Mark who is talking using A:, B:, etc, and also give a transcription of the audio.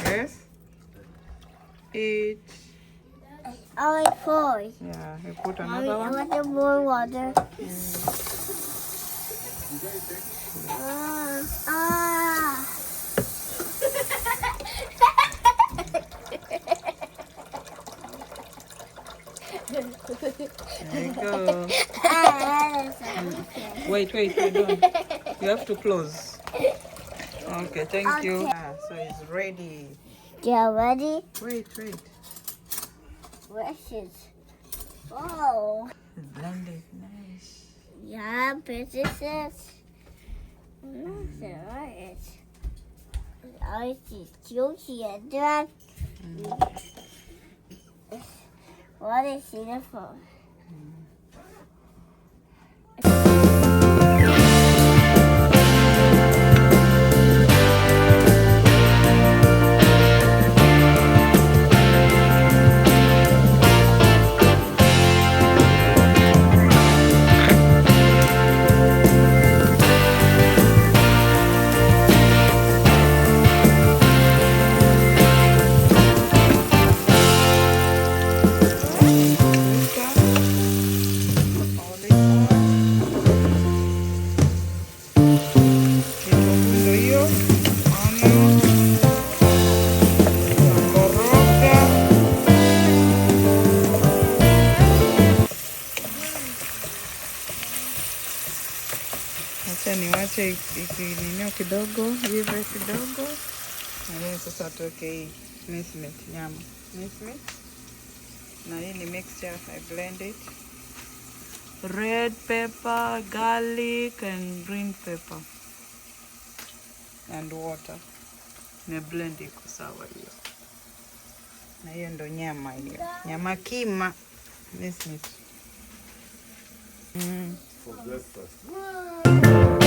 A: Yes? Eat.
B: I like 4.
A: Yeah, you put
B: Mommy,
A: another
B: I
A: one.
B: want more water.
A: There you go. Wait, don't. You have to close. Okay, thank you. So it's ready.
B: Yeah, ready?
A: Wait.
B: Wishes. Oh.
A: Blended, nice.
B: Yeah, businesses. Right. I see juicy and that. What is it for?
A: Acha niwache ikininio kidogo, ive kidogo. Na hiyo sasa tuweke hii minced meat, nyama. Minced meat. Na hii ni mixture, I blend it. Red pepper, garlic and green pepper. And water. Na blend iko sawa hiyo. Na hiyo ndo nyama hiyo. Nyama kima. Minced meat.
C: For breakfast.